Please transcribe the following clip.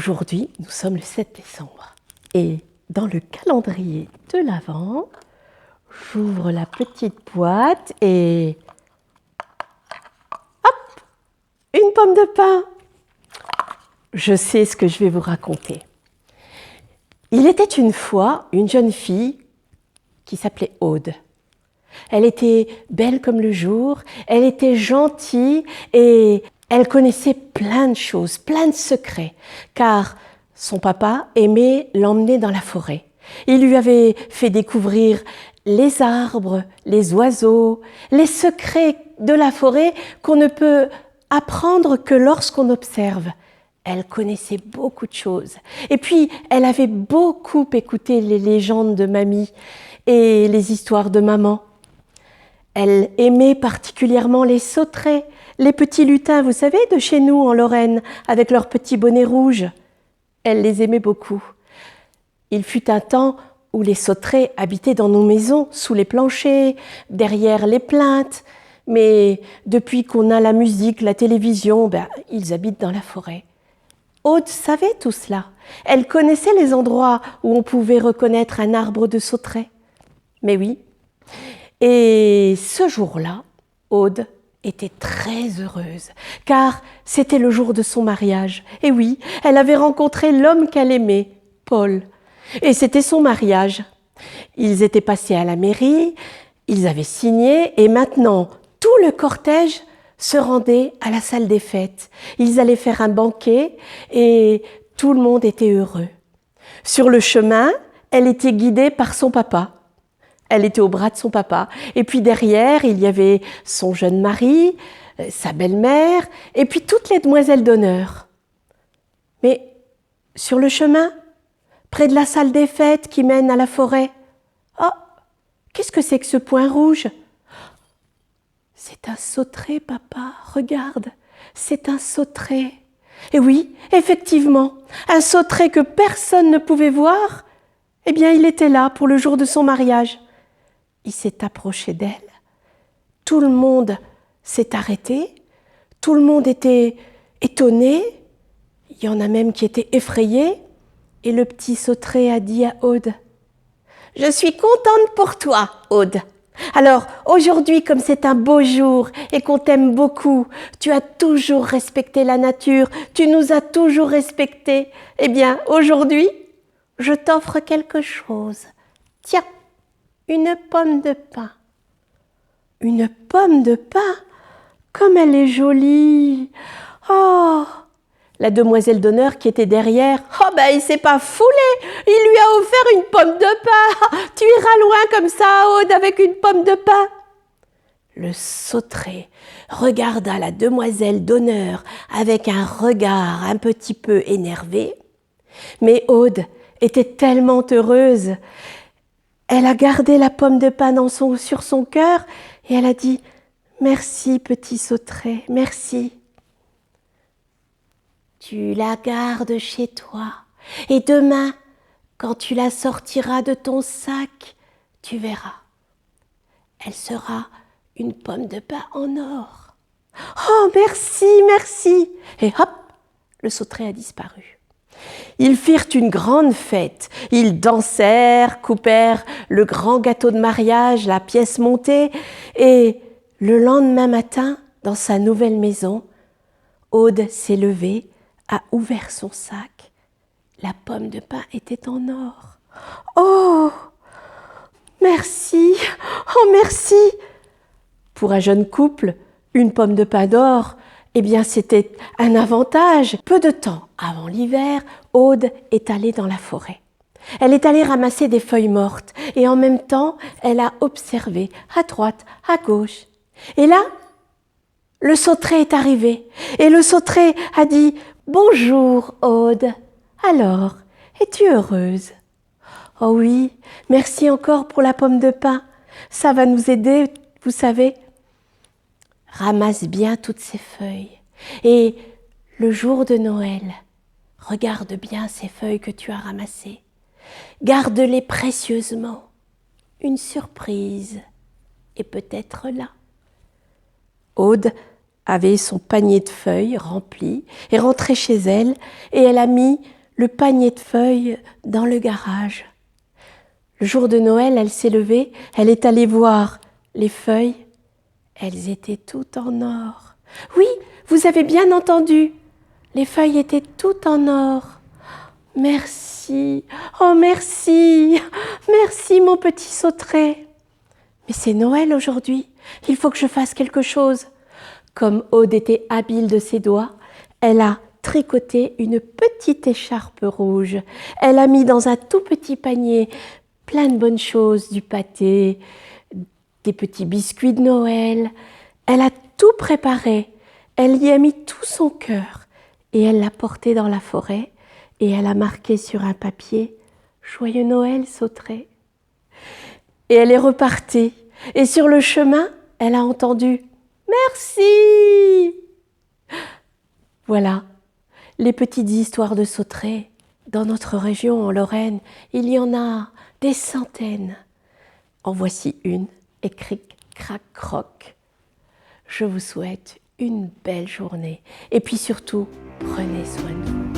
Aujourd'hui, nous sommes le 7 décembre et dans le calendrier de l'Avent, j'ouvre la petite boîte et hop, une pomme de pin. Je sais ce que je vais vous raconter. Il était une fois une jeune fille qui s'appelait Aude. Elle était belle comme le jour, elle était gentille et elle connaissait plein de choses, plein de secrets, car son papa aimait l'emmener dans la forêt. Il lui avait fait découvrir les arbres, les oiseaux, les secrets de la forêt qu'on ne peut apprendre que lorsqu'on observe. Elle connaissait beaucoup de choses. Et puis, elle avait beaucoup écouté les légendes de mamie et les histoires de maman. Elle aimait particulièrement les sauterelles, les petits lutins, vous savez, de chez nous en Lorraine, avec leurs petits bonnets rouges. Elle les aimait beaucoup. Il fut un temps où les sauterelles habitaient dans nos maisons, sous les planchers, derrière les plinthes. Mais depuis qu'on a la musique, la télévision, ils habitent dans la forêt. Aude savait tout cela. Elle connaissait les endroits où on pouvait reconnaître un arbre de sauterelles. Mais oui. Et ce jour-là, Aude était très heureuse, car c'était le jour de son mariage. Et oui, elle avait rencontré l'homme qu'elle aimait, Paul. Et c'était son mariage. Ils étaient passés à la mairie, ils avaient signé, et maintenant, tout le cortège se rendait à la salle des fêtes. Ils allaient faire un banquet, et tout le monde était heureux. Sur le chemin, elle était guidée par son papa. Elle était au bras de son papa. Et puis derrière, il y avait son jeune mari, sa belle-mère, et puis toutes les demoiselles d'honneur. Mais sur le chemin, près de la salle des fêtes qui mène à la forêt, oh, qu'est-ce que c'est que ce point rouge? C'est un sauterelle, papa, regarde, c'est un sauterelle. Et oui, effectivement, un sauterelle que personne ne pouvait voir, eh bien, il était là pour le jour de son mariage. Il s'est approché d'elle. Tout le monde s'est arrêté. Tout le monde était étonné. Il y en a même qui étaient effrayés. Et le petit sauterelle a dit à Aude: « Je suis contente pour toi, Aude. Alors, aujourd'hui, comme c'est un beau jour et qu'on t'aime beaucoup, tu as toujours respecté la nature, tu nous as toujours respectés. Eh bien, aujourd'hui, je t'offre quelque chose. Tiens, une pomme de pin. » Une pomme de pin? Comme elle est jolie! Oh! La demoiselle d'honneur qui était derrière, oh il s'est pas foulé! Il lui a offert une pomme de pin! Tu iras loin comme ça, Aude, avec une pomme de pin! Le sauterelle regarda la demoiselle d'honneur avec un regard un petit peu énervé. Mais Aude était tellement heureuse. Elle a gardé la pomme de pin sur son cœur et elle a dit « Merci, petit sauterelle, merci. » Tu la gardes chez toi et demain, quand tu la sortiras de ton sac, tu verras. Elle sera une pomme de pin en or. Oh, merci, merci. Et hop, le sauterelle a disparu. Ils firent une grande fête. Ils dansèrent, coupèrent le grand gâteau de mariage, la pièce montée. Et le lendemain matin, dans sa nouvelle maison, Aude s'est levée, a ouvert son sac. La pomme de pin était en or. Oh, merci, oh merci. Pour un jeune couple, une pomme de pin d'or, eh bien, c'était un avantage. Peu de temps avant l'hiver, Aude est allée dans la forêt. Elle est allée ramasser des feuilles mortes et en même temps, elle a observé à droite, à gauche. Et là, le sauterelle est arrivé et le sauterelle a dit « Bonjour, Aude. Alors, es-tu heureuse ?»« Oh oui, merci encore pour la pomme de pin. Ça va nous aider, vous savez. » Ramasse bien toutes ces feuilles. Et le jour de Noël, regarde bien ces feuilles que tu as ramassées. Garde-les précieusement. Une surprise est peut-être là. Aude avait son panier de feuilles rempli et rentrait chez elle et elle a mis le panier de feuilles dans le garage. Le jour de Noël, elle s'est levée, elle est allée voir les feuilles. Elles étaient toutes en or. Oui, vous avez bien entendu, les feuilles étaient toutes en or. Merci, oh merci, merci mon petit sauteré. Mais c'est Noël aujourd'hui, il faut que je fasse quelque chose. Comme Aude était habile de ses doigts, elle a tricoté une petite écharpe rouge. Elle a mis dans un tout petit panier plein de bonnes choses, du pâté, des petits biscuits de Noël. Elle a tout préparé. Elle y a mis tout son cœur et elle l'a porté dans la forêt et elle a marqué sur un papier « Joyeux Noël, sauteré ». Et elle est repartie. Et sur le chemin, elle a entendu « Merci ». Voilà, les petites histoires de sauterets. Dans notre région, en Lorraine, il y en a des centaines. En voici une, et cric, crac, croc. Je vous souhaite une belle journée. Et puis surtout, prenez soin de vous.